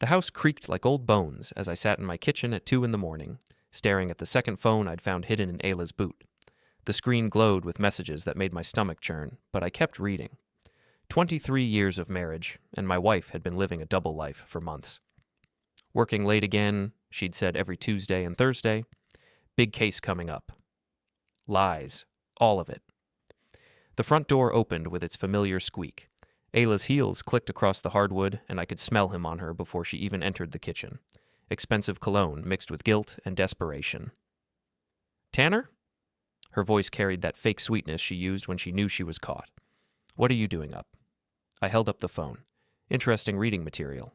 The house creaked like old bones as I sat in my kitchen at 2 in the morning, staring at the second phone I'd found hidden in Ayla's boot. The screen glowed with messages that made my stomach churn, but I kept reading. 23 years of marriage, and my wife had been living a double life for months. Working late again, she'd said every Tuesday and Thursday. Big case coming up. Lies. All of it. The front door opened with its familiar squeak. Ayla's heels clicked across the hardwood, and I could smell him on her before she even entered the kitchen. Expensive cologne mixed with guilt and desperation. "Tanner?" Her voice carried that fake sweetness she used when she knew she was caught. "What are you doing up?" I held up the phone. Interesting reading material.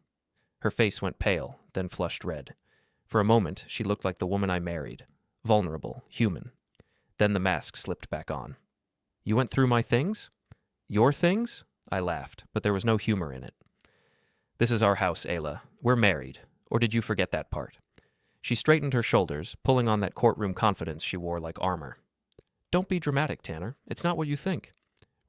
Her face went pale, then flushed red. For a moment, she looked like the woman I married. Vulnerable, human. Then the mask slipped back on. "You went through my things?" "Your things?" I laughed, but there was no humor in it. "This is our house, Ayla. We're married. Or did you forget that part?" She straightened her shoulders, pulling on that courtroom confidence she wore like armor. "Don't be dramatic, Tanner. It's not what you think."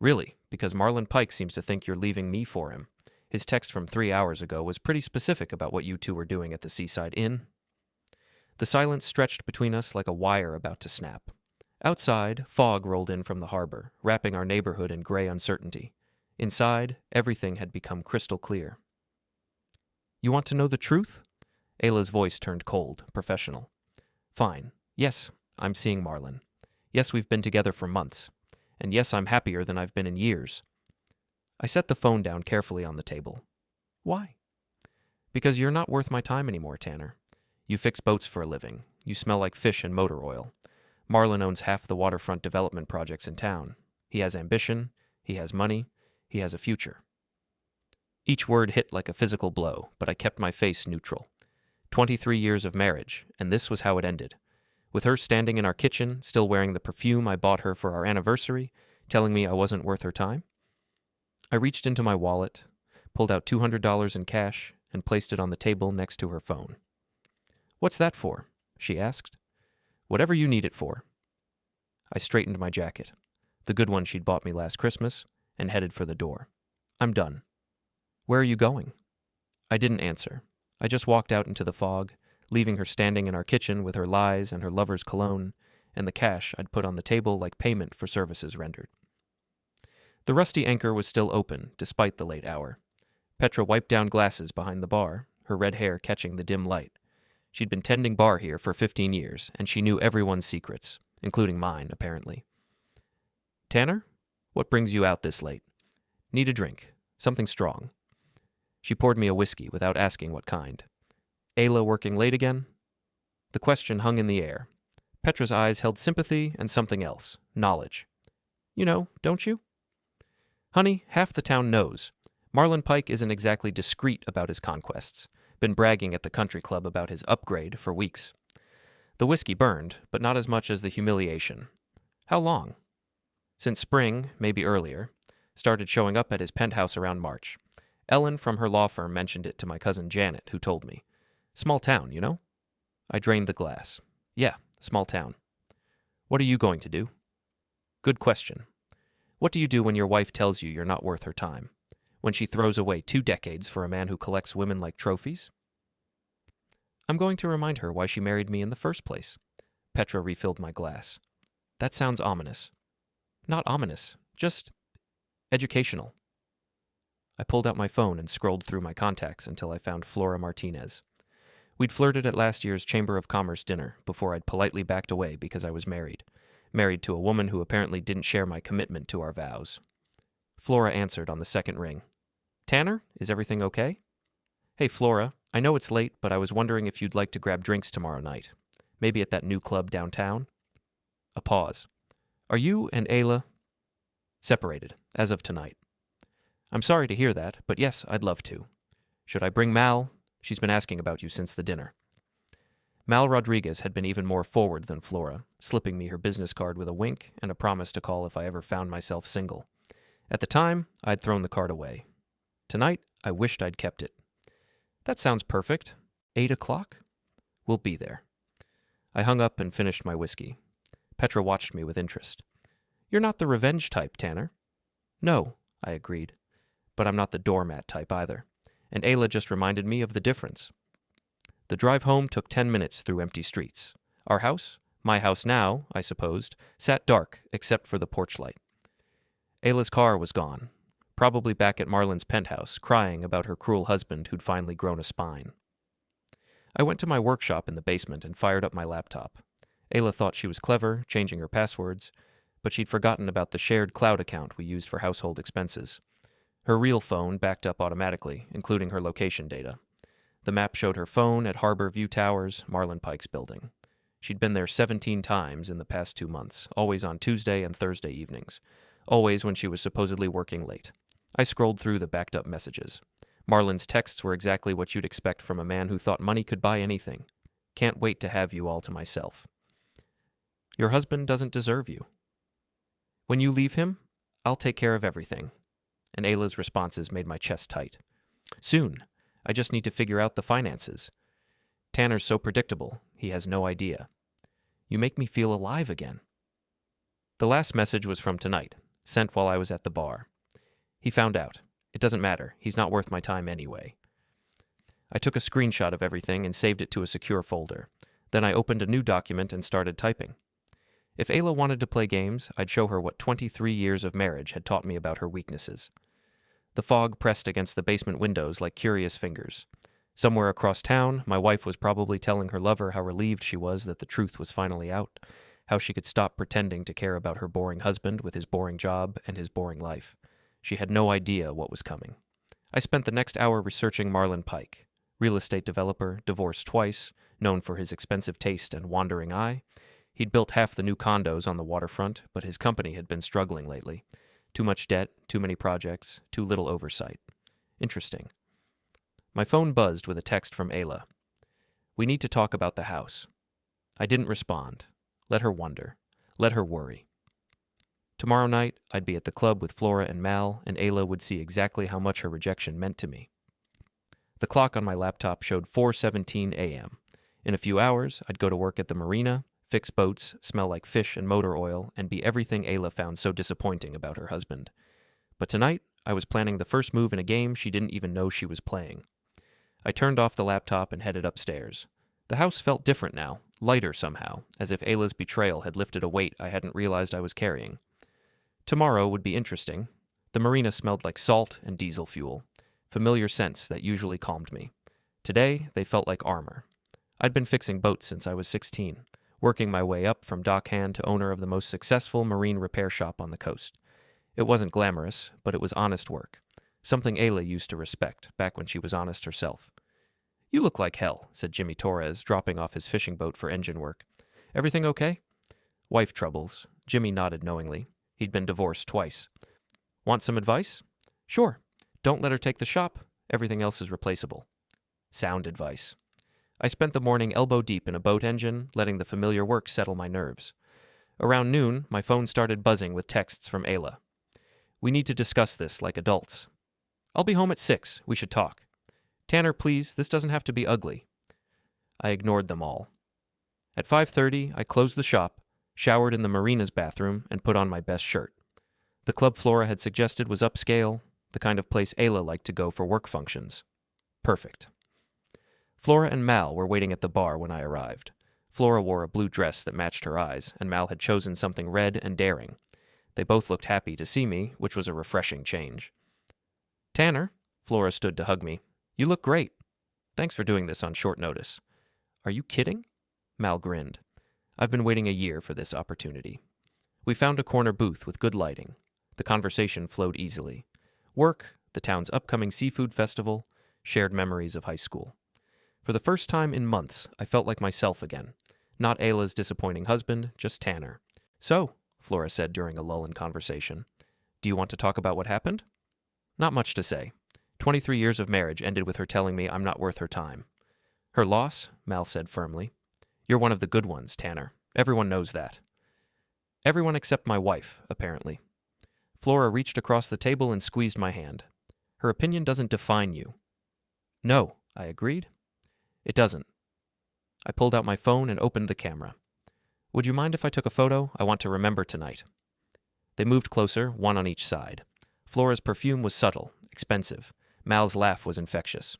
"Really, because Marlon Pike seems to think you're leaving me for him. His text from 3 hours ago was pretty specific about what you two were doing at the Seaside Inn." The silence stretched between us like a wire about to snap. Outside, fog rolled in from the harbor, wrapping our neighborhood in gray uncertainty. Inside, everything had become crystal clear. "You want to know the truth?" Ayla's voice turned cold, professional. "Fine. Yes, I'm seeing Marlon. Yes, we've been together for months. And yes, I'm happier than I've been in years." I set the phone down carefully on the table. "Why?" "Because you're not worth my time anymore, Tanner. You fix boats for a living. You smell like fish and motor oil. Marlon owns half the waterfront development projects in town. He has ambition. He has money. He has a future." Each word hit like a physical blow, but I kept my face neutral. 23 years of marriage, and this was how it ended. With her standing in our kitchen, still wearing the perfume I bought her for our anniversary, telling me I wasn't worth her time. I reached into my wallet, pulled out $200 in cash, and placed it on the table next to her phone. "What's that for?" she asked. "Whatever you need it for." I straightened my jacket, the good one she'd bought me last Christmas, and headed for the door. "I'm done." "Where are you going?" I didn't answer. I just walked out into the fog, leaving her standing in our kitchen with her lies and her lover's cologne, and the cash I'd put on the table like payment for services rendered. The rusty anchor was still open, despite the late hour. Petra wiped down glasses behind the bar, her red hair catching the dim light. She'd been tending bar here for 15 years, and she knew everyone's secrets, including mine, apparently. "Tanner, what brings you out this late?" "Need a drink. Something strong." She poured me a whiskey without asking what kind. "Ayla working late again?" The question hung in the air. Petra's eyes held sympathy and something else, knowledge. "You know, don't you?" "Honey, half the town knows. Marlon Pike isn't exactly discreet about his conquests. Been bragging at the country club about his upgrade for weeks." The whiskey burned, but not as much as the humiliation. "How long?" "Since spring, maybe earlier. Started showing up at his penthouse around March. Ellen from her law firm mentioned it to my cousin Janet, who told me. Small town, you know?" I drained the glass. "Yeah, small town." "What are you going to do?" "Good question. What do you do when your wife tells you you're not worth her time? When she throws away 2 decades for a man who collects women like trophies?" "I'm going to remind her why she married me in the first place." Petra refilled my glass. "That sounds ominous." "Not ominous, just educational." I pulled out my phone and scrolled through my contacts until I found Flora Martinez. We'd flirted at last year's Chamber of Commerce dinner before I'd politely backed away because I was married to a woman who apparently didn't share my commitment to our vows. Flora answered on the second ring. "Tanner, is everything okay?" "Hey, Flora, I know it's late, but I was wondering if you'd like to grab drinks tomorrow night. Maybe at that new club downtown?" A pause. "Are you and Ayla?" "Separated, as of tonight." "I'm sorry to hear that, but yes, I'd love to. Should I bring Mal? She's been asking about you since the dinner." Mal Rodriguez had been even more forward than Flora, slipping me her business card with a wink and a promise to call if I ever found myself single. At the time, I'd thrown the card away. Tonight, I wished I'd kept it. "That sounds perfect. 8 o'clock? We'll be there." I hung up and finished my whiskey. Petra watched me with interest. "You're not the revenge type, Tanner." "No," I agreed. "But I'm not the doormat type either. and Ayla just reminded me of the difference. The drive home took 10 minutes through empty streets. Our house, my house now, I supposed, sat dark except for the porch light. Ayla's car was gone, probably back at Marlon's penthouse, crying about her cruel husband who'd finally grown a spine. I went to my workshop in the basement and fired up my laptop. Ayla thought she was clever, changing her passwords, but she'd forgotten about the shared cloud account we used for household expenses. Her real phone backed up automatically, including her location data. The map showed her phone at Harbor View Towers, Marlon Pike's building. She'd been there 17 times in the past 2 months, always on Tuesday and Thursday evenings, always when she was supposedly working late. I scrolled through the backed-up messages. Marlon's texts were exactly what you'd expect from a man who thought money could buy anything. Can't wait to have you all to myself. Your husband doesn't deserve you. When you leave him, I'll take care of everything. And Ayla's responses made my chest tight. Soon. I just need to figure out the finances. Tanner's so predictable, he has no idea. You make me feel alive again. The last message was from tonight, sent while I was at the bar. He found out. It doesn't matter. He's not worth my time anyway. I took a screenshot of everything and saved it to a secure folder. Then I opened a new document and started typing. If Ayla wanted to play games, I'd show her what 23 years of marriage had taught me about her weaknesses. The fog pressed against the basement windows like curious fingers. Somewhere across town, my wife was probably telling her lover how relieved she was that the truth was finally out, how she could stop pretending to care about her boring husband with his boring job and his boring life. She had no idea what was coming. I spent the next hour researching Marlon Pike, real estate developer, divorced twice, known for his expensive taste and wandering eye. He'd built half the new condos on the waterfront, but his company had been struggling lately. Too much debt, too many projects, too little oversight. Interesting. My phone buzzed with a text from Ayla. We need to talk about the house. I didn't respond. Let her wonder. Let her worry. Tomorrow night, I'd be at the club with Flora and Mal, and Ayla would see exactly how much her rejection meant to me. The clock on my laptop showed 4:17 a.m. In a few hours, I'd go to work at the marina, fix boats, smell like fish and motor oil, and be everything Ayla found so disappointing about her husband. But tonight, I was planning the first move in a game she didn't even know she was playing. I turned off the laptop and headed upstairs. The house felt different now, lighter somehow, as if Ayla's betrayal had lifted a weight I hadn't realized I was carrying. Tomorrow would be interesting. The marina smelled like salt and diesel fuel, familiar scents that usually calmed me. Today, they felt like armor. I'd been fixing boats since I was 16. Working my way up from dockhand to owner of the most successful marine repair shop on the coast. It wasn't glamorous, but it was honest work. Something Ayla used to respect, back when she was honest herself. You look like hell, said Jimmy Torres, dropping off his fishing boat for engine work. Everything okay? Wife troubles. Jimmy nodded knowingly. He'd been divorced twice. Want some advice? Sure. Don't let her take the shop. Everything else is replaceable. Sound advice. I spent the morning elbow deep in a boat engine, letting the familiar work settle my nerves. Around noon, my phone started buzzing with texts from Ayla. We need to discuss this like adults. I'll be home at 6. We should talk. Tanner, please, this doesn't have to be ugly. I ignored them all. At 5:30, I closed the shop, showered in the marina's bathroom, and put on my best shirt. The club Flora had suggested was upscale, the kind of place Ayla liked to go for work functions. Perfect. Flora and Mal were waiting at the bar when I arrived. Flora wore a blue dress that matched her eyes, and Mal had chosen something red and daring. They both looked happy to see me, which was a refreshing change. Tanner, Flora stood to hug me. You look great. Thanks for doing this on short notice. Are you kidding? Mal grinned. I've been waiting a year for this opportunity. We found a corner booth with good lighting. The conversation flowed easily. Work, the town's upcoming seafood festival, shared memories of high school. For the first time in months, I felt like myself again. Not Ayla's disappointing husband, just Tanner. So, Flora said during a lull in conversation, do you want to talk about what happened? Not much to say. 23 years of marriage ended with her telling me I'm not worth her time. Her loss, Mal said firmly. You're one of the good ones, Tanner. Everyone knows that. Everyone except my wife, apparently. Flora reached across the table and squeezed my hand. Her opinion doesn't define you. No, I agreed. It doesn't. I pulled out my phone and opened the camera. Would you mind if I took a photo? I want to remember tonight. They moved closer, one on each side. Flora's perfume was subtle, expensive. Mal's laugh was infectious.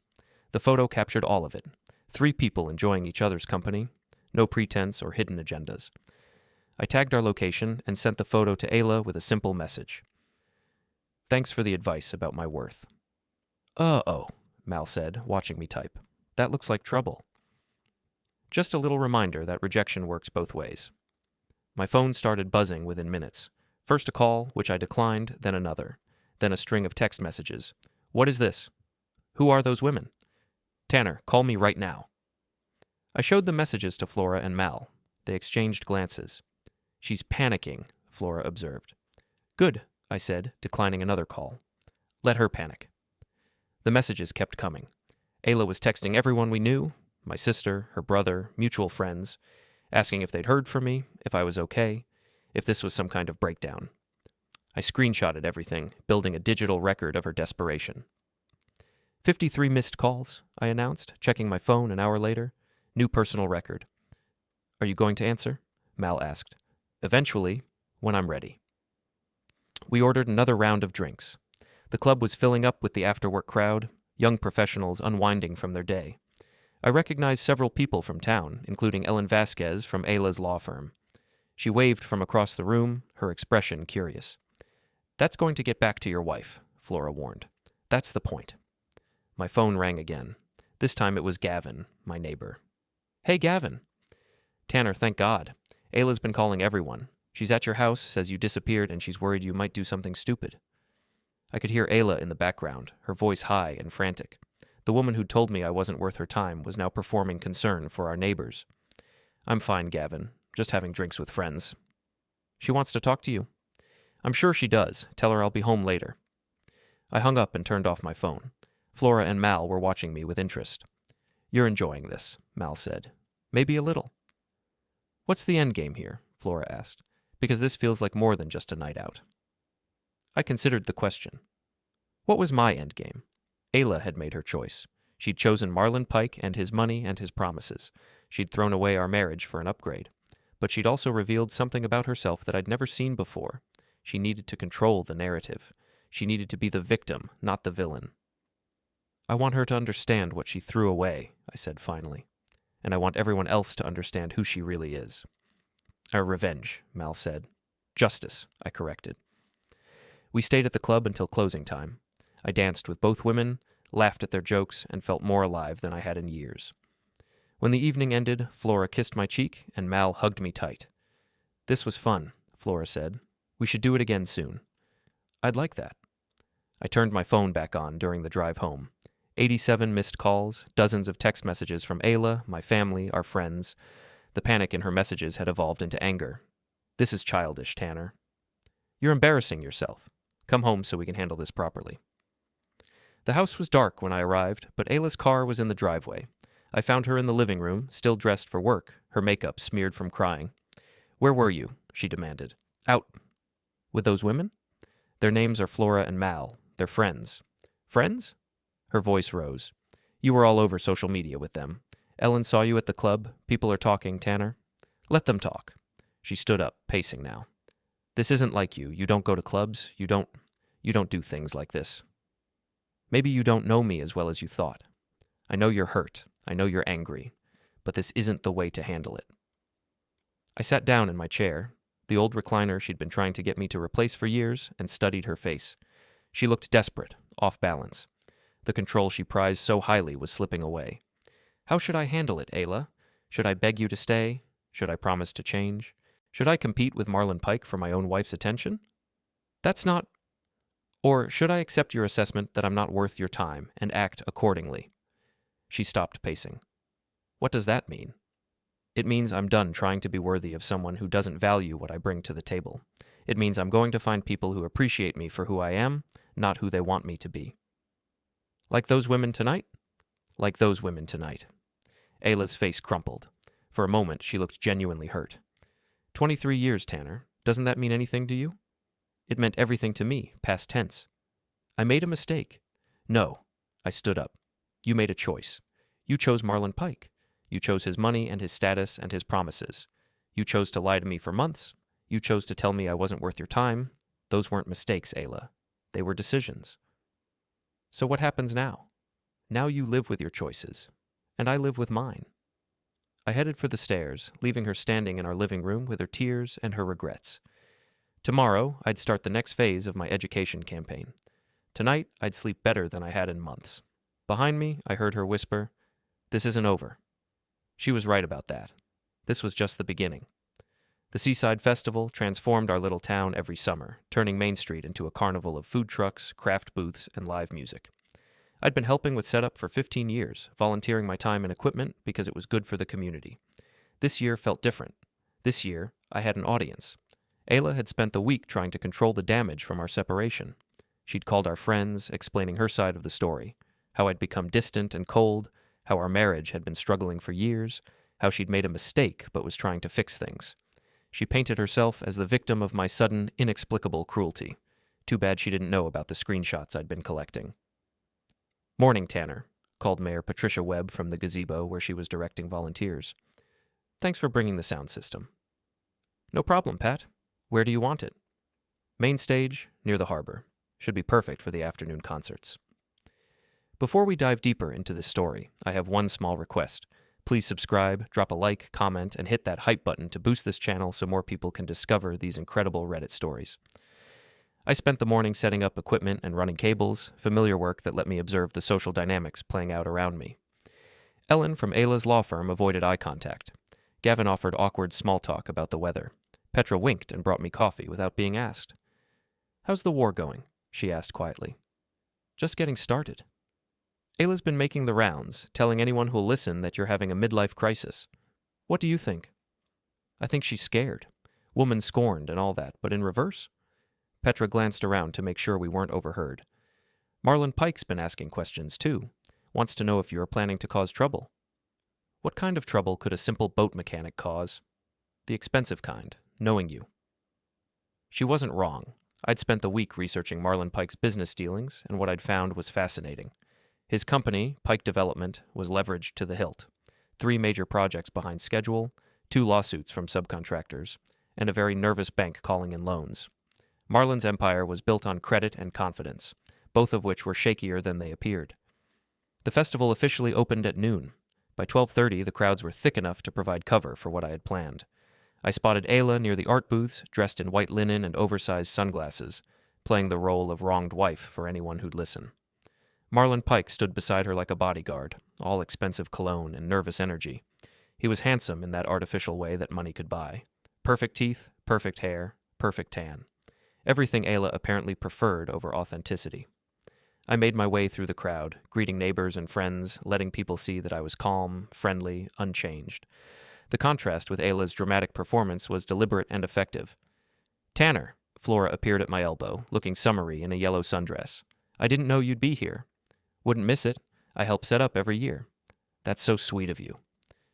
The photo captured all of it. 3 people enjoying each other's company. No pretense or hidden agendas. I tagged our location and sent the photo to Ayla with a simple message. Thanks for the advice about my worth. Uh-oh, Mal said, watching me type. That looks like trouble. Just a little reminder that rejection works both ways. My phone started buzzing within minutes. First a call, which I declined, then another. Then a string of text messages. What is this? Who are those women? Tanner, call me right now. I showed the messages to Flora and Mal. They exchanged glances. She's panicking, Flora observed. Good, I said, declining another call. Let her panic. The messages kept coming. Ayla was texting everyone we knew, my sister, her brother, mutual friends, asking if they'd heard from me, if I was okay, if this was some kind of breakdown. I screenshotted everything, building a digital record of her desperation. 53 missed calls, I announced, checking my phone an hour later. New personal record. Are you going to answer? Mal asked. Eventually, when I'm ready. We ordered another round of drinks. The club was filling up with the after-work crowd, young professionals unwinding from their day. I recognized several people from town, including Ellen Vasquez from Ayla's law firm. She waved from across the room, her expression curious. That's going to get back to your wife, Flora warned. That's the point. My phone rang again. This time it was Gavin, my neighbor. Hey, Gavin. Tanner, thank God. Ayla's been calling everyone. She's at your house, says you disappeared, and she's worried you might do something stupid. I could hear Ayla in the background, her voice high and frantic. The woman who'd told me I wasn't worth her time was now performing concern for our neighbors. I'm fine, Gavin. Just having drinks with friends. She wants to talk to you. I'm sure she does. Tell her I'll be home later. I hung up and turned off my phone. Flora and Mal were watching me with interest. You're enjoying this, Mal said. Maybe a little. What's the end game here? Flora asked. Because this feels like more than just a night out. I considered the question. What was my end game? Ayla had made her choice. She'd chosen Marlon Pike and his money and his promises. She'd thrown away our marriage for an upgrade. But she'd also revealed something about herself that I'd never seen before. She needed to control the narrative. She needed to be the victim, not the villain. I want her to understand what she threw away, I said finally. And I want everyone else to understand who she really is. Revenge, Mal said. Justice, I corrected. We stayed at the club until closing time. I danced with both women, laughed at their jokes, and felt more alive than I had in years. When the evening ended, Flora kissed my cheek, and Mal hugged me tight. This was fun, Flora said. We should do it again soon. I'd like that. I turned my phone back on during the drive home. 87 missed calls, dozens of text messages from Ayla, my family, our friends. The panic in her messages had evolved into anger. This is childish, Tanner. You're embarrassing yourself. Come home so we can handle this properly. The house was dark when I arrived, but Ayla's car was in the driveway. I found her in the living room, still dressed for work, her makeup smeared from crying. Where were you? She demanded. Out. With those women? Their names are Flora and Mal. They're friends. Friends? Her voice rose. You were all over social media with them. Ellen saw you at the club. People are talking, Tanner. Let them talk. She stood up, pacing now. This isn't like you. You don't go to clubs. You don't do things like this. Maybe you don't know me as well as you thought. I know you're hurt. I know you're angry. But this isn't the way to handle it. I sat down in my chair, the old recliner she'd been trying to get me to replace for years, and studied her face. She looked desperate, off balance. The control she prized so highly was slipping away. How should I handle it, Ayla? Should I beg you to stay? Should I promise to change? Should I compete with Marlon Pike for my own wife's attention? That's not... Or should I accept your assessment that I'm not worth your time and act accordingly? She stopped pacing. What does that mean? It means I'm done trying to be worthy of someone who doesn't value what I bring to the table. It means I'm going to find people who appreciate me for who I am, not who they want me to be. Like those women tonight? Like those women tonight. Ayla's face crumpled. For a moment, she looked genuinely hurt. 23 years, Tanner. Doesn't that mean anything to you? It meant everything to me, past tense. I made a mistake. No. I stood up. You made a choice. You chose Marlon Pike. You chose his money and his status and his promises. You chose to lie to me for months. You chose to tell me I wasn't worth your time. Those weren't mistakes, Ayla. They were decisions. So what happens now? Now you live with your choices, and I live with mine. I headed for the stairs, leaving her standing in our living room with her tears and her regrets. Tomorrow, I'd start the next phase of my education campaign. Tonight, I'd sleep better than I had in months. Behind me, I heard her whisper, "This isn't over." She was right about that. This was just the beginning. The Seaside Festival transformed our little town every summer, turning Main Street into a carnival of food trucks, craft booths, and live music. I'd been helping with setup for 15 years, volunteering my time and equipment because it was good for the community. This year felt different. This year, I had an audience. Ayla had spent the week trying to control the damage from our separation. She'd called our friends, explaining her side of the story, how I'd become distant and cold, how our marriage had been struggling for years, how she'd made a mistake but was trying to fix things. She painted herself as the victim of my sudden, inexplicable cruelty. Too bad she didn't know about the screenshots I'd been collecting. "Morning, Tanner," called Mayor Patricia Webb from the gazebo where she was directing volunteers. "Thanks for bringing the sound system." "No problem, Pat. Where do you want it?" "Main stage, near the harbor. Should be perfect for the afternoon concerts." Before we dive deeper into this story, I have one small request. Please subscribe, drop a like, comment, and hit that hype button to boost this channel so more people can discover these incredible Reddit stories. I spent the morning setting up equipment and running cables, familiar work that let me observe the social dynamics playing out around me. Ellen from Ayla's law firm avoided eye contact. Gavin offered awkward small talk about the weather. Petra winked and brought me coffee without being asked. "How's the war going?" she asked quietly. "Just getting started." "Ayla's been making the rounds, telling anyone who'll listen that you're having a midlife crisis. What do you think?" "I think she's scared. Woman scorned and all that, but in reverse?" Petra glanced around to make sure we weren't overheard. "Marlon Pike's been asking questions, too. Wants to know if you are planning to cause trouble." "What kind of trouble could a simple boat mechanic cause?" "The expensive kind, knowing you." She wasn't wrong. I'd spent the week researching Marlon Pike's business dealings, and what I'd found was fascinating. His company, Pike Development, was leveraged to the hilt. 3 major projects behind schedule, 2 lawsuits from subcontractors, and a very nervous bank calling in loans. Marlon's empire was built on credit and confidence, both of which were shakier than they appeared. The festival officially opened at noon. By 12:30, the crowds were thick enough to provide cover for what I had planned. I spotted Ayla near the art booths, dressed in white linen and oversized sunglasses, playing the role of wronged wife for anyone who'd listen. Marlon Pike stood beside her like a bodyguard, all expensive cologne and nervous energy. He was handsome in that artificial way that money could buy. Perfect teeth, perfect hair, perfect tan. Everything Ayla apparently preferred over authenticity. I made my way through the crowd, greeting neighbors and friends, letting people see that I was calm, friendly, unchanged. The contrast with Ayla's dramatic performance was deliberate and effective. "Tanner," Flora appeared at my elbow, looking summery in a yellow sundress. "I didn't know you'd be here." "Wouldn't miss it. I help set up every year." "That's so sweet of you."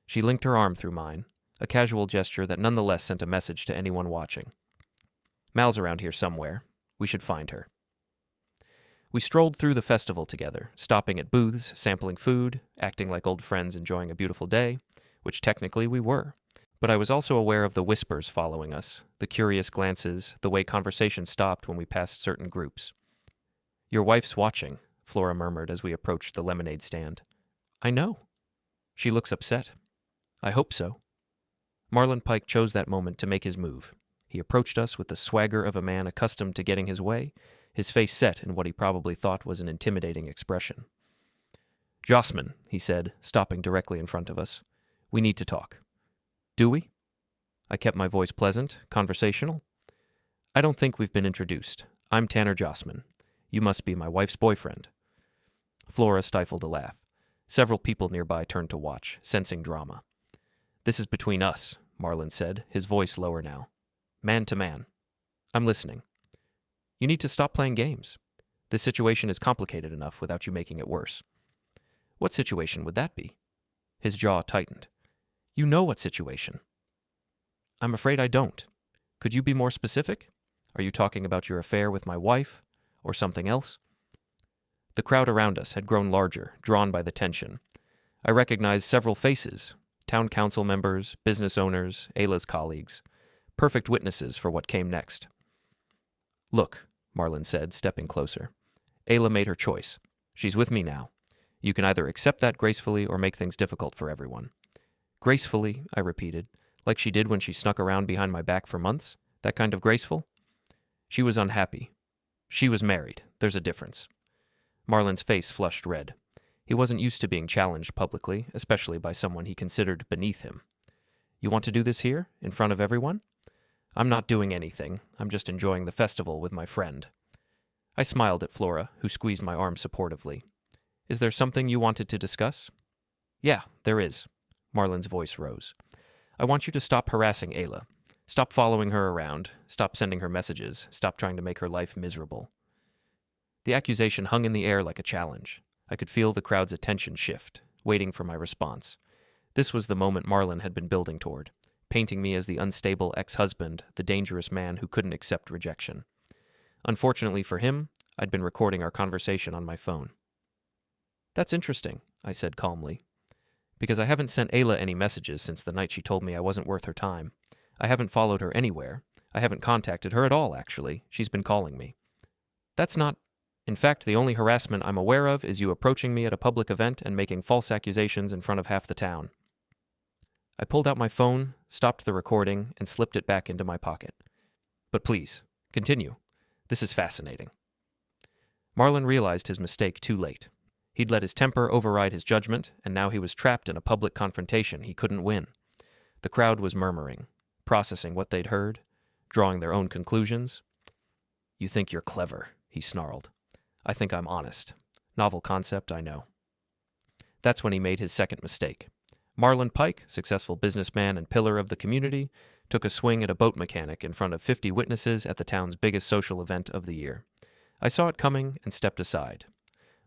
She linked her arm through mine, a casual gesture that nonetheless sent a message to anyone watching. "Mal's around here somewhere. We should find her." We strolled through the festival together, stopping at booths, sampling food, acting like old friends enjoying a beautiful day, which technically we were. But I was also aware of the whispers following us, the curious glances, the way conversation stopped when we passed certain groups. "Your wife's watching," Flora murmured as we approached the lemonade stand. "I know." "She looks upset." "I hope so." Marlon Pike chose that moment to make his move. He approached us with the swagger of a man accustomed to getting his way, his face set in what he probably thought was an intimidating expression. "Jossman," he said, stopping directly in front of us. "We need to talk." "Do we?" I kept my voice pleasant, conversational. "I don't think we've been introduced. I'm Tanner Jossman. You must be my wife's boyfriend." Flora stifled a laugh. Several people nearby turned to watch, sensing drama. "This is between us," Marlon said, his voice lower now. "Man to man." "I'm listening." "You need to stop playing games. This situation is complicated enough without you making it worse." "What situation would that be?" His jaw tightened. "You know what situation." "I'm afraid I don't. Could you be more specific? Are you talking about your affair with my wife, or something else?" The crowd around us had grown larger, drawn by the tension. I recognized several faces, town council members, business owners, Ayla's colleagues, perfect witnesses for what came next. "Look," Marlon said, stepping closer. "Ayla made her choice. She's with me now. You can either accept that gracefully or make things difficult for everyone." "Gracefully," I repeated, "like she did when she snuck around behind my back for months? That kind of graceful?" "She was unhappy. She was married. There's a difference." Marlon's face flushed red. He wasn't used to being challenged publicly, especially by someone he considered beneath him. "You want to do this here, in front of everyone?" "I'm not doing anything. I'm just enjoying the festival with my friend." I smiled at Flora, who squeezed my arm supportively. "Is there something you wanted to discuss?" "Yeah, there is." Marlon's voice rose. "I want you to stop harassing Ayla. Stop following her around. Stop sending her messages. Stop trying to make her life miserable." The accusation hung in the air like a challenge. I could feel the crowd's attention shift, waiting for my response. This was the moment Marlon had been building toward, painting me as the unstable ex-husband, the dangerous man who couldn't accept rejection. Unfortunately for him, I'd been recording our conversation on my phone. "That's interesting," I said calmly. "Because I haven't sent Ayla any messages since the night she told me I wasn't worth her time. I haven't followed her anywhere. I haven't contacted her at all, actually. She's been calling me." "That's not... In fact, the only harassment I'm aware of is you approaching me at a public event and making false accusations in front of half the town." I pulled out my phone, stopped the recording, and slipped it back into my pocket. "But please, continue. This is fascinating." Marlon realized his mistake too late. He'd let his temper override his judgment, and now he was trapped in a public confrontation he couldn't win. The crowd was murmuring, processing what they'd heard, drawing their own conclusions. "You think you're clever," he snarled. "I think I'm honest. Novel concept, I know." That's when he made his second mistake. Marlon Pike, successful businessman and pillar of the community, took a swing at a boat mechanic in front of 50 witnesses at the town's biggest social event of the year. I saw it coming and stepped aside.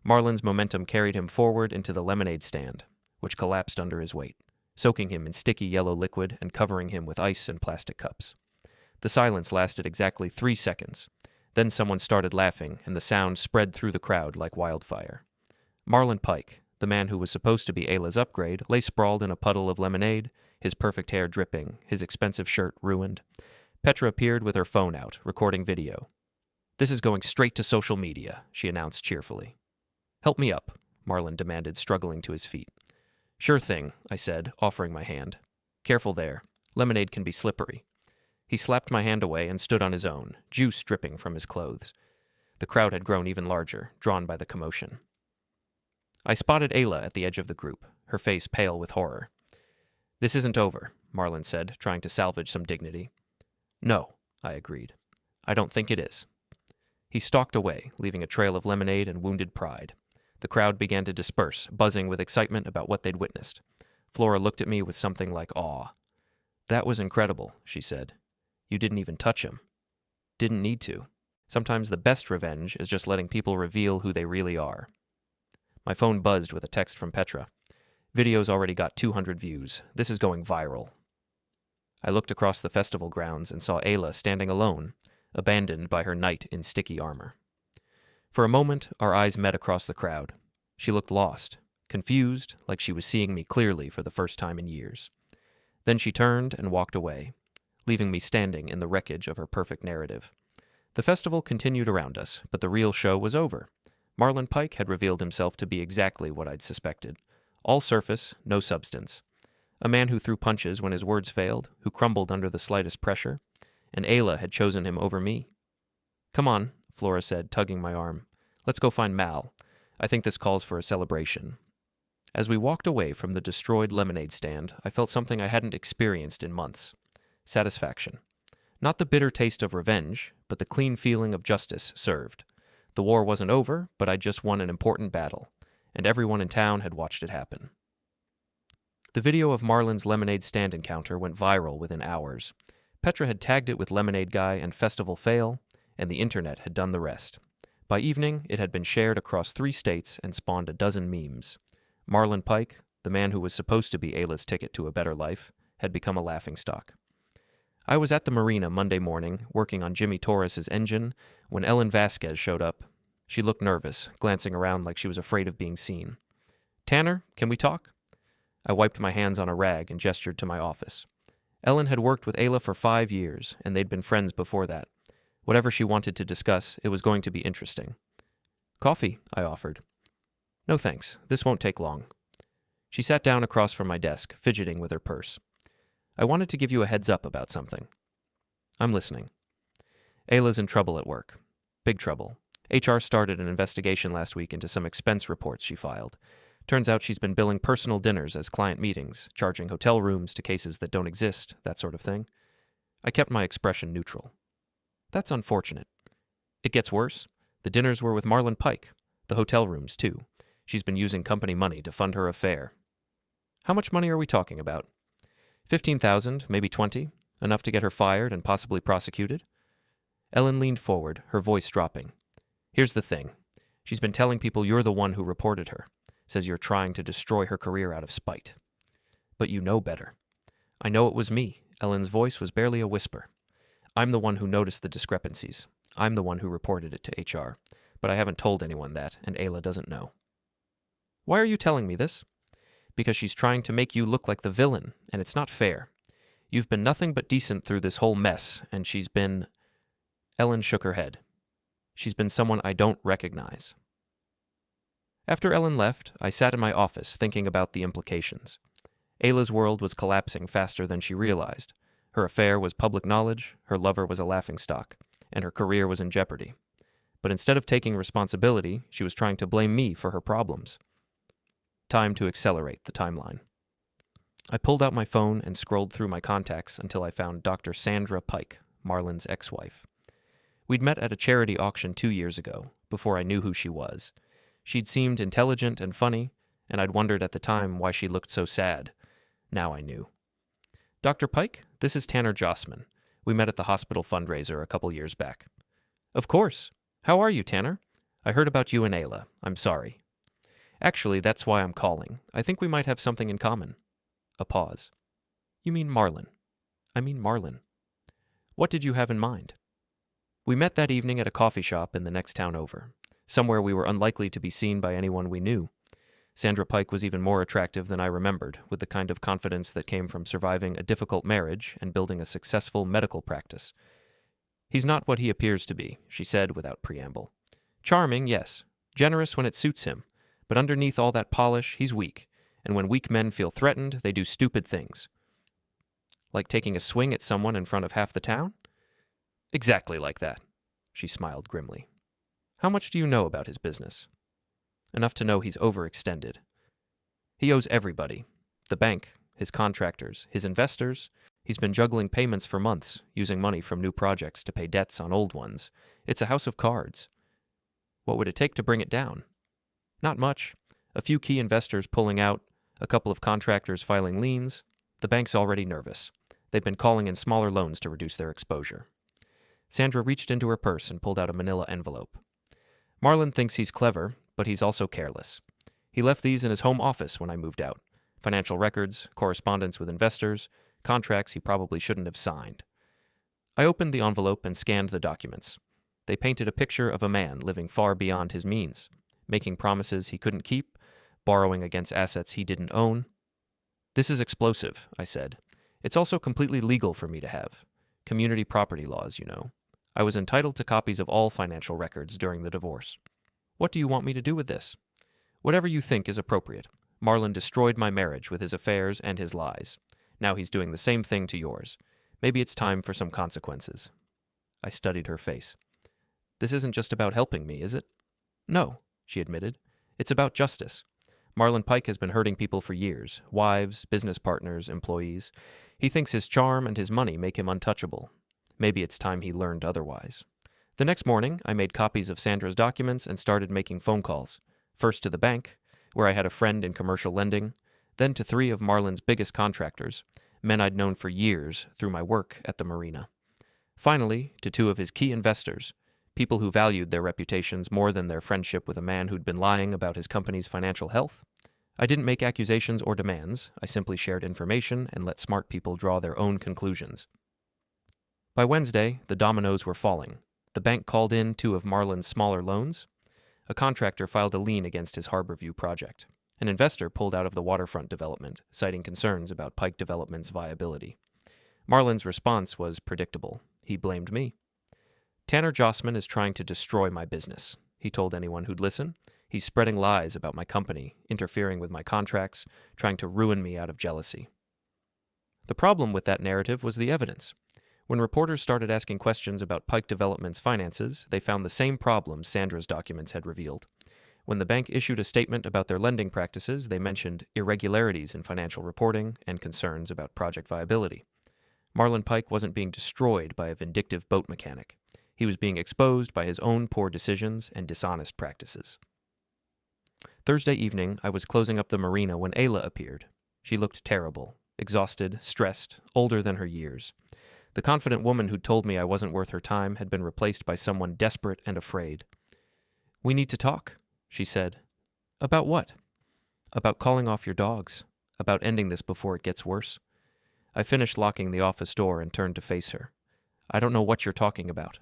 Marlon's momentum carried him forward into the lemonade stand, which collapsed under his weight, soaking him in sticky yellow liquid and covering him with ice and plastic cups. The silence lasted exactly 3 seconds. Then someone started laughing, and the sound spread through the crowd like wildfire. Marlon Pike, the man who was supposed to be Ayla's upgrade, lay sprawled in a puddle of lemonade, his perfect hair dripping, his expensive shirt ruined. Petra appeared with her phone out, recording video. "This is going straight to social media," she announced cheerfully. "Help me up," Marlon demanded, struggling to his feet. "Sure thing," I said, offering my hand. "Careful there. Lemonade can be slippery." He slapped my hand away and stood on his own, juice dripping from his clothes. The crowd had grown even larger, drawn by the commotion. I spotted Ayla at the edge of the group, her face pale with horror. "This isn't over," Marlon said, trying to salvage some dignity. "No," I agreed. "I don't think it is." He stalked away, leaving a trail of lemonade and wounded pride. The crowd began to disperse, buzzing with excitement about what they'd witnessed. Flora looked at me with something like awe. "That was incredible," she said. "You didn't even touch him." "Didn't need to. Sometimes the best revenge is just letting people reveal who they really are." My phone buzzed with a text from Petra. "Video's already got 200 views. This is going viral." I looked across the festival grounds and saw Ayla standing alone, abandoned by her knight in sticky armor. For a moment, our eyes met across the crowd. She looked lost, confused, like she was seeing me clearly for the first time in years. Then she turned and walked away, leaving me standing in the wreckage of her perfect narrative. The festival continued around us, but the real show was over. Marlon Pike had revealed himself to be exactly what I'd suspected. All surface, no substance. A man who threw punches when his words failed, who crumbled under the slightest pressure. And Ayla had chosen him over me. "Come on," Flora said, tugging my arm. "Let's go find Mal. I think this calls for a celebration." As we walked away from the destroyed lemonade stand, I felt something I hadn't experienced in months. Satisfaction. Not the bitter taste of revenge, but the clean feeling of justice served. The war wasn't over, but I'd just won an important battle, and everyone in town had watched it happen. The video of Marlon's lemonade stand encounter went viral within hours. Petra had tagged it with Lemonade Guy and Festival Fail, and the internet had done the rest. By evening, it had been shared across 3 states and spawned a dozen memes. Marlon Pike, the man who was supposed to be Ayla's ticket to a better life, had become a laughingstock. I was at the marina Monday morning, working on Jimmy Torres's engine, when Ellen Vasquez showed up. She looked nervous, glancing around like she was afraid of being seen. "Tanner, can we talk?" I wiped my hands on a rag and gestured to my office. Ellen had worked with Ayla for 5 years, and they'd been friends before that. Whatever she wanted to discuss, it was going to be interesting. "Coffee," I offered. No thanks, this won't take long. She sat down across from my desk, fidgeting with her purse. I wanted to give you a heads up about something. I'm listening. Ayla's in trouble at work. Big trouble. HR started an investigation last week into some expense reports she filed. Turns out she's been billing personal dinners as client meetings, charging hotel rooms to cases that don't exist, that sort of thing. I kept my expression neutral. That's unfortunate. It gets worse. The dinners were with Marlon Pike. The hotel rooms, too. She's been using company money to fund her affair. How much money are we talking about? 15,000, maybe 20, enough to get her fired and possibly prosecuted? Ellen leaned forward, her voice dropping. Here's the thing. She's been telling people you're the one who reported her. Says you're trying to destroy her career out of spite. But you know better. I know it was me. Ellen's voice was barely a whisper. I'm the one who noticed the discrepancies. I'm the one who reported it to HR. But I haven't told anyone that, and Ayla doesn't know. Why are you telling me this? Because she's trying to make you look like the villain, and it's not fair. You've been nothing but decent through this whole mess, and she's been... Ellen shook her head. She's been someone I don't recognize. After Ellen left, I sat in my office thinking about the implications. Ayla's world was collapsing faster than she realized. Her affair was public knowledge, her lover was a laughingstock, and her career was in jeopardy. But instead of taking responsibility, she was trying to blame me for her problems. Time to accelerate the timeline. I pulled out my phone and scrolled through my contacts until I found Dr. Sandra Pike, Marlon's ex-wife. We'd met at a charity auction 2 years ago, before I knew who she was. She'd seemed intelligent and funny, and I'd wondered at the time why she looked so sad. Now I knew. Dr. Pike, this is Tanner Jossman. We met at the hospital fundraiser a couple years back. Of course. How are you, Tanner? I heard about you and Ayla. I'm sorry. Actually, that's why I'm calling. I think we might have something in common. A pause. You mean Marlon? I mean Marlon. What did you have in mind? We met that evening at a coffee shop in the next town over, somewhere we were unlikely to be seen by anyone we knew. Sandra Pike was even more attractive than I remembered, with the kind of confidence that came from surviving a difficult marriage and building a successful medical practice. He's not what he appears to be, she said without preamble. Charming, yes. Generous when it suits him. But underneath all that polish, he's weak. And when weak men feel threatened, they do stupid things. Like taking a swing at someone in front of half the town? Exactly like that. She smiled grimly. How much do you know about his business? Enough to know he's overextended. He owes everybody. The bank, his contractors, his investors. He's been juggling payments for months, using money from new projects to pay debts on old ones. It's a house of cards. What would it take to bring it down? Not much. A few key investors pulling out, a couple of contractors filing liens. The bank's already nervous. They've been calling in smaller loans to reduce their exposure. Sandra reached into her purse and pulled out a manila envelope. Marlon thinks he's clever, but he's also careless. He left these in his home office when I moved out. Financial records, correspondence with investors, contracts he probably shouldn't have signed. I opened the envelope and scanned the documents. They painted a picture of a man living far beyond his means, making promises he couldn't keep, borrowing against assets he didn't own. This is explosive, I said. It's also completely legal for me to have. Community property laws, you know. I was entitled to copies of all financial records during the divorce. What do you want me to do with this? Whatever you think is appropriate. Marlon destroyed my marriage with his affairs and his lies. Now he's doing the same thing to yours. Maybe it's time for some consequences. I studied her face. This isn't just about helping me, is it? No, she admitted. It's about justice. Marlon Pike has been hurting people for years. Wives, business partners, employees. He thinks his charm and his money make him untouchable. Maybe it's time he learned otherwise. The next morning, I made copies of Sandra's documents and started making phone calls. First to the bank, where I had a friend in commercial lending, then to 3 of Marlon's biggest contractors, men I'd known for years through my work at the marina. Finally, to 2 of his key investors, people who valued their reputations more than their friendship with a man who'd been lying about his company's financial health. I didn't make accusations or demands. I simply shared information and let smart people draw their own conclusions. By Wednesday, the dominoes were falling. The bank called in 2 of Marlon's smaller loans. A contractor filed a lien against his Harborview project. An investor pulled out of the waterfront development, citing concerns about Pike Development's viability. Marlon's response was predictable. He blamed me. Tanner Jossman is trying to destroy my business, he told anyone who'd listen. He's spreading lies about my company, interfering with my contracts, trying to ruin me out of jealousy. The problem with that narrative was the evidence. When reporters started asking questions about Pike Development's finances, they found the same problems Sandra's documents had revealed. When the bank issued a statement about their lending practices, they mentioned irregularities in financial reporting and concerns about project viability. Marlon Pike wasn't being destroyed by a vindictive boat mechanic. He was being exposed by his own poor decisions and dishonest practices. Thursday evening, I was closing up the marina when Ayla appeared. She looked terrible, exhausted, stressed, older than her years. The confident woman who'd told me I wasn't worth her time had been replaced by someone desperate and afraid. "We need to talk," she said. "About what?" "About calling off your dogs. About ending this before it gets worse." I finished locking the office door and turned to face her. "I don't know what you're talking about."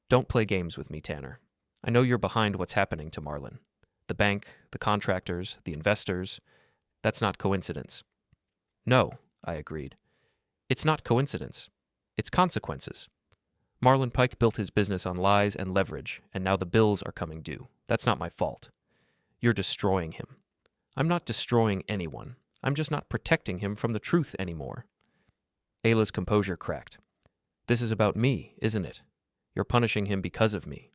"Don't play games with me, Tanner. I know you're behind what's happening to Marlon. The bank, the contractors, the investors. That's not coincidence." "No," I agreed. "It's not coincidence. It's consequences. Marlon Pike built his business on lies and leverage, and now the bills are coming due. That's not my fault. You're destroying him." "I'm not destroying anyone. I'm just not protecting him from the truth anymore." Ayla's composure cracked. "This is about me, isn't it? You're punishing him because of me."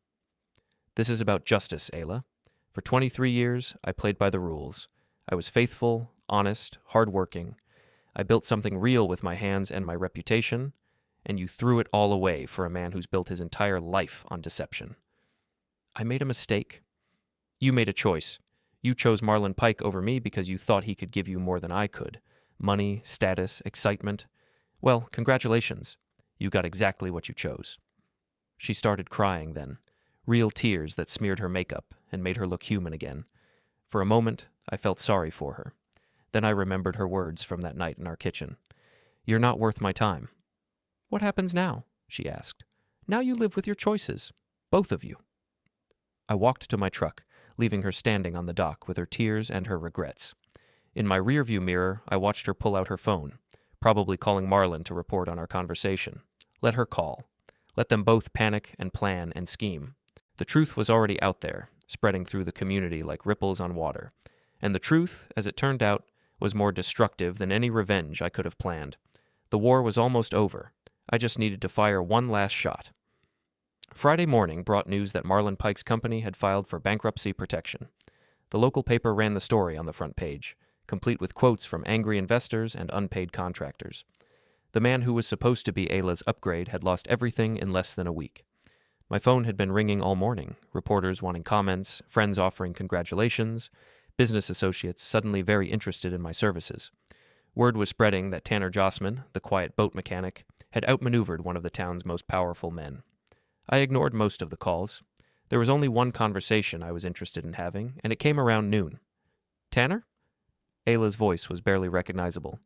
"This is about justice, Ayla. For 23 years, I played by the rules. I was faithful, honest, hardworking. I built something real with my hands and my reputation, and you threw it all away for a man who's built his entire life on deception." "I made a mistake." "You made a choice. You chose Marlon Pike over me because you thought he could give you more than I could. Money, status, excitement. Well, congratulations. You got exactly what you chose." She started crying then, real tears that smeared her makeup and made her look human again. For a moment, I felt sorry for her. Then I remembered her words from that night in our kitchen. "You're not worth my time." "What happens now?" she asked. "Now you live with your choices. Both of you." I walked to my truck, leaving her standing on the dock with her tears and her regrets. In my rearview mirror, I watched her pull out her phone, probably calling Marlon to report on our conversation. Let her call. Let them both panic and plan and scheme. The truth was already out there, spreading through the community like ripples on water. And the truth, as it turned out, was more destructive than any revenge I could have planned. The war was almost over. I just needed to fire one last shot. Friday morning brought news that Marlon Pike's company had filed for bankruptcy protection. The local paper ran the story on the front page, complete with quotes from angry investors and unpaid contractors. The man who was supposed to be Ayla's upgrade had lost everything in less than a week. My phone had been ringing all morning, reporters wanting comments, friends offering congratulations, business associates suddenly very interested in my services. Word was spreading that Tanner Jossman, the quiet boat mechanic, had outmaneuvered one of the town's most powerful men. I ignored most of the calls. There was only one conversation I was interested in having, and it came around noon. "Tanner?" Ayla's voice was barely recognizable.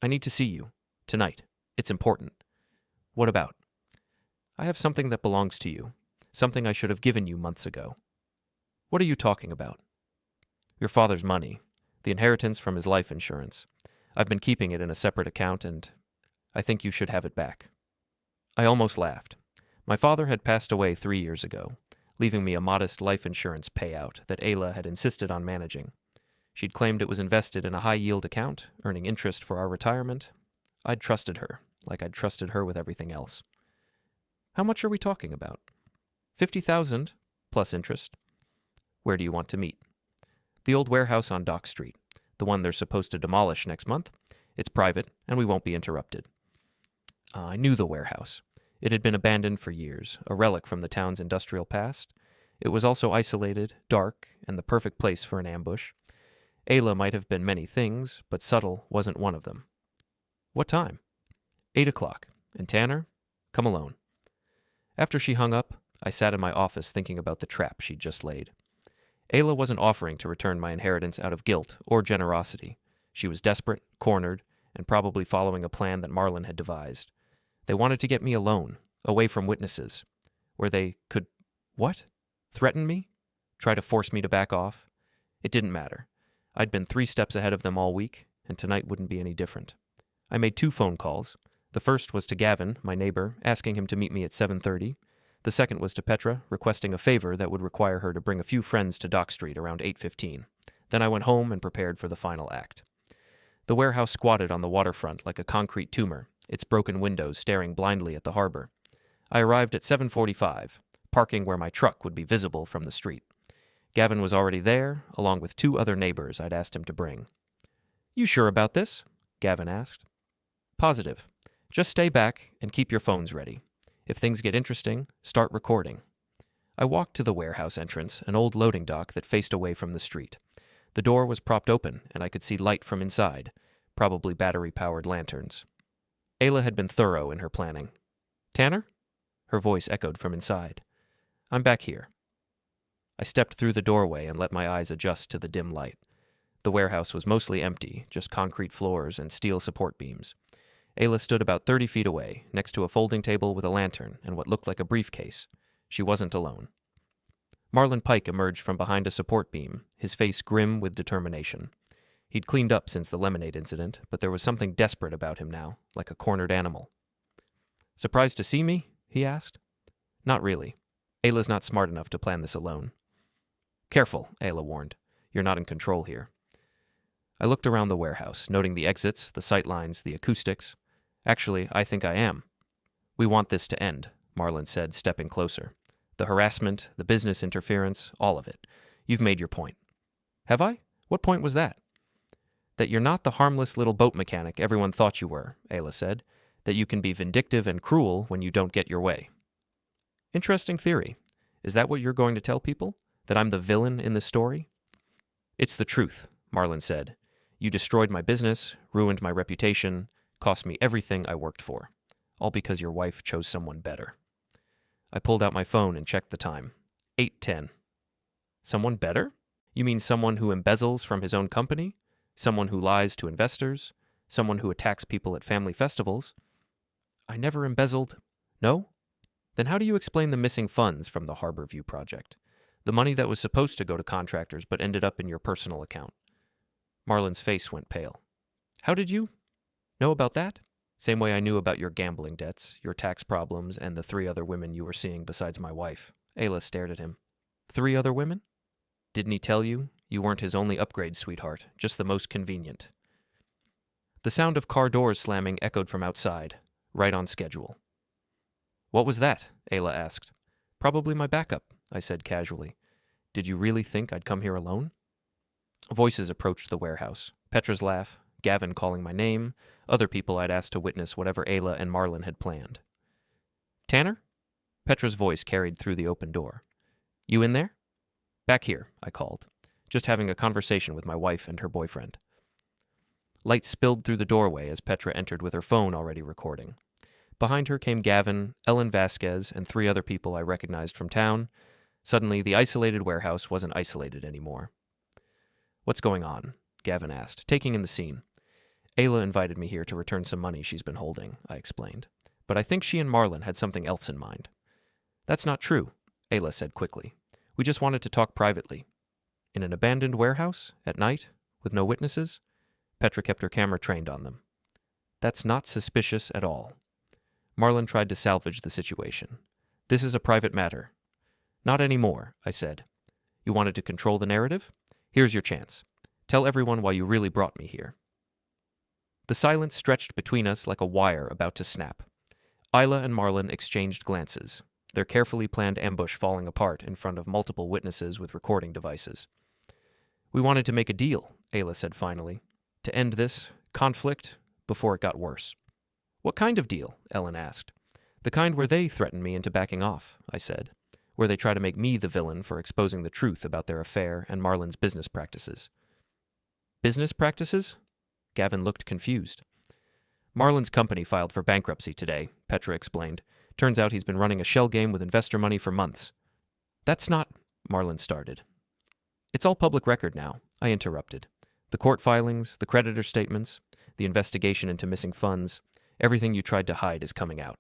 "I need to see you. Tonight. It's important." "What about?" "I have something that belongs to you. Something I should have given you months ago." "What are you talking about?" "Your father's money. The inheritance from his life insurance. I've been keeping it in a separate account, and I think you should have it back." I almost laughed. My father had passed away 3 years ago, leaving me a modest life insurance payout that Ayla had insisted on managing. She'd claimed it was invested in a high-yield account, earning interest for our retirement. I'd trusted her, like I'd trusted her with everything else. "How much are we talking about?" $50,000, plus interest." "Where do you want to meet?" "The old warehouse on Dock Street, the one they're supposed to demolish next month. It's private, and we won't be interrupted." I knew the warehouse. It had been abandoned for years, a relic from the town's industrial past. It was also isolated, dark, and the perfect place for an ambush. Ayla might have been many things, but subtle wasn't one of them. "What time?" 8 o'clock. And Tanner? Come alone." After she hung up, I sat in my office thinking about the trap she'd just laid. Ayla wasn't offering to return my inheritance out of guilt or generosity. She was desperate, cornered, and probably following a plan that Marlon had devised. They wanted to get me alone, away from witnesses, where they could, what? Threaten me? Try to force me to back off? It didn't matter. I'd been 3 steps ahead of them all week, and tonight wouldn't be any different. I made 2 phone calls. The first was to Gavin, my neighbor, asking him to meet me at 7:30. The second was to Petra, requesting a favor that would require her to bring a few friends to Dock Street around 8:15. Then I went home and prepared for the final act. The warehouse squatted on the waterfront like a concrete tumor, its broken windows staring blindly at the harbor. I arrived at 7:45, parking where my truck would be visible from the street. Gavin was already there, along with 2 other neighbors I'd asked him to bring. "You sure about this?" Gavin asked. "Positive. Just stay back and keep your phones ready. If things get interesting, start recording." I walked to the warehouse entrance, an old loading dock that faced away from the street. The door was propped open, and I could see light from inside, probably battery-powered lanterns. Ayla had been thorough in her planning. "Tanner?" Her voice echoed from inside. "I'm back here." I stepped through the doorway and let my eyes adjust to the dim light. The warehouse was mostly empty, just concrete floors and steel support beams. Ayla stood about 30 feet away, next to a folding table with a lantern and what looked like a briefcase. She wasn't alone. Marlon Pike emerged from behind a support beam, his face grim with determination. He'd cleaned up since the lemonade incident, but there was something desperate about him now, like a cornered animal. "Surprised to see me?" he asked. "Not really. Ayla's not smart enough to plan this alone." "Careful," Ayla warned. "You're not in control here." I looked around the warehouse, noting the exits, the sight lines, the acoustics. "Actually, I think I am." "We want this to end," Marlon said, stepping closer. "The harassment, the business interference, all of it. You've made your point." "Have I? What point was that?" "That you're not the harmless little boat mechanic everyone thought you were," Ayla said. "That you can be vindictive and cruel when you don't get your way." "Interesting theory. Is that what you're going to tell people? That I'm the villain in this story?" "It's the truth," Marlon said. "You destroyed my business, ruined my reputation, cost me everything I worked for. All because your wife chose someone better." I pulled out my phone and checked the time. 8:10. "Someone better? You mean someone who embezzles from his own company? Someone who lies to investors? Someone who attacks people at family festivals?" "I never embezzled." "No? Then how do you explain the missing funds from the Harborview project? The money that was supposed to go to contractors but ended up in your personal account?" Marlon's face went pale. "How did you know about that?" "Same way I knew about your gambling debts, your tax problems, and the 3 other women you were seeing besides my wife." Ayla stared at him. "3 other women? Didn't he tell you? You weren't his only upgrade, sweetheart, just the most convenient." The sound of car doors slamming echoed from outside, right on schedule. "What was that?" Ayla asked. "Probably my backup," I said casually. "Did you really think I'd come here alone?" Voices approached the warehouse. Petra's laugh, Gavin calling my name, other people I'd asked to witness whatever Ayla and Marlon had planned. "Tanner?" Petra's voice carried through the open door. "You in there?" "Back here," I called. "Just having a conversation with my wife and her boyfriend." Light spilled through the doorway as Petra entered with her phone already recording. Behind her came Gavin, Ellen Vasquez, and 3 other people I recognized from town. Suddenly, the isolated warehouse wasn't isolated anymore. "What's going on?" Gavin asked, taking in the scene. "Ayla invited me here to return some money she's been holding," I explained. "But I think she and Marlon had something else in mind." "That's not true," Ayla said quickly. "We just wanted to talk privately." "In an abandoned warehouse? At night? With no witnesses?" Petra kept her camera trained on them. "That's not suspicious at all." Marlon tried to salvage the situation. "This is a private matter." "Not anymore," I said. "You wanted to control the narrative? Here's your chance. Tell everyone why you really brought me here." The silence stretched between us like a wire about to snap. Ayla and Marlon exchanged glances, their carefully planned ambush falling apart in front of multiple witnesses with recording devices. "We wanted to make a deal," Ayla said finally, "to end this conflict before it got worse." "What kind of deal?" Ellen asked. "The kind where they threaten me into backing off," I said. "Where they try to make me the villain for exposing the truth about their affair and Marlon's business practices." "Business practices?" Gavin looked confused. "Marlon's company filed for bankruptcy today," Petra explained. "Turns out he's been running a shell game with investor money for months." "That's not," Marlon started. "It's all public record now," I interrupted. "The court filings, the creditor statements, the investigation into missing funds, everything you tried to hide is coming out."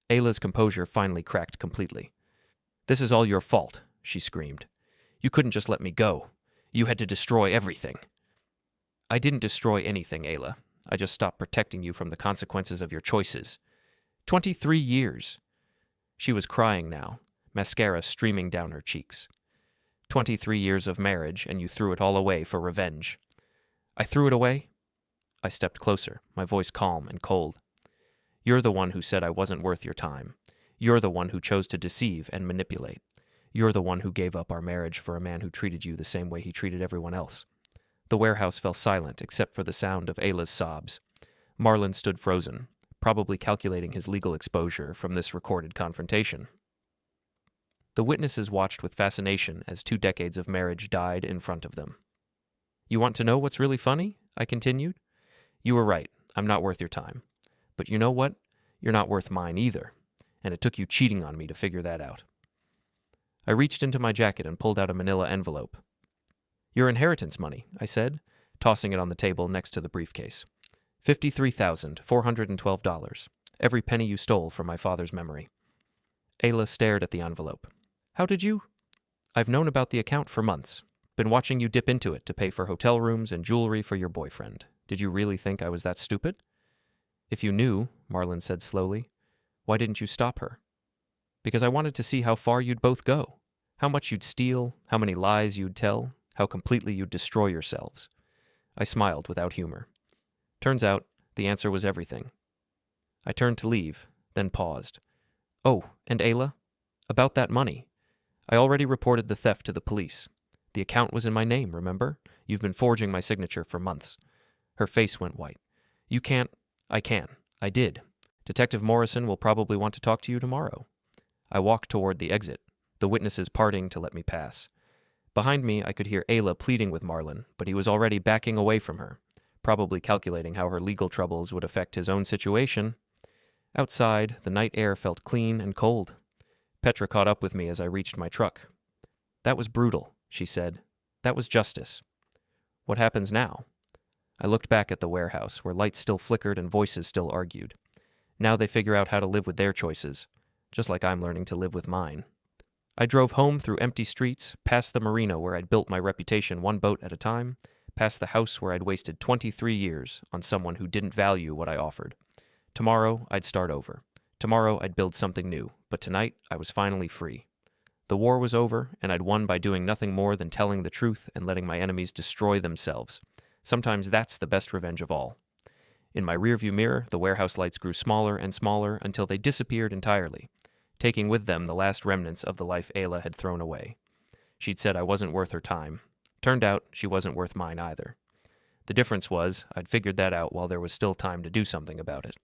Ayla's composure finally cracked completely. "This is all your fault," she screamed. "You couldn't just let me go. You had to destroy everything." "I didn't destroy anything, Ayla. I just stopped protecting you from the consequences of your choices. 23 years. She was crying now, mascara streaming down her cheeks. 23 years of marriage, and you threw it all away for revenge. I threw it away? I stepped closer, my voice calm and cold. You're the one who said I wasn't worth your time. You're the one who chose to deceive and manipulate. You're the one who gave up our marriage for a man who treated you the same way he treated everyone else. The warehouse fell silent except for the sound of Ayla's sobs. Marlon stood frozen, probably calculating his legal exposure from this recorded confrontation. The witnesses watched with fascination as 2 decades of marriage died in front of them. You want to know what's really funny? I continued. You were right. I'm not worth your time. But you know what? You're not worth mine either. And it took you cheating on me to figure that out. I reached into my jacket and pulled out a manila envelope. Your inheritance money, I said, tossing it on the table next to the briefcase. $53,412. Every penny you stole from my father's memory. Ayla stared at the envelope. How did you? I've known about the account for months. Been watching you dip into it to pay for hotel rooms and jewelry for your boyfriend. Did you really think I was that stupid? If you knew, Marlon said slowly, why didn't you stop her? Because I wanted to see how far you'd both go. How much you'd steal, how many lies you'd tell, how completely you'd destroy yourselves. I smiled without humor. Turns out, the answer was everything. I turned to leave, then paused. Oh, and Ayla? About that money. I already reported the theft to the police. The account was in my name, remember? You've been forging my signature for months. Her face went white. You can't. I can. I did. Detective Morrison will probably want to talk to you tomorrow. I walked toward the exit, the witnesses parting to let me pass. Behind me, I could hear Ayla pleading with Marlon, but he was already backing away from her, probably calculating how her legal troubles would affect his own situation. Outside, the night air felt clean and cold. Petra caught up with me as I reached my truck. That was brutal, she said. That was justice. What happens now? I looked back at the warehouse, where lights still flickered and voices still argued. Now they figure out how to live with their choices, just like I'm learning to live with mine. I drove home through empty streets, past the marina where I'd built my reputation one boat at a time, past the house where I'd wasted 23 years on someone who didn't value what I offered. Tomorrow, I'd start over. Tomorrow, I'd build something new, but tonight, I was finally free. The war was over, and I'd won by doing nothing more than telling the truth and letting my enemies destroy themselves. Sometimes that's the best revenge of all. In my rearview mirror, the warehouse lights grew smaller and smaller until they disappeared entirely, taking with them the last remnants of the life Ayla had thrown away. She'd said I wasn't worth her time. Turned out, she wasn't worth mine either. The difference was, I'd figured that out while there was still time to do something about it.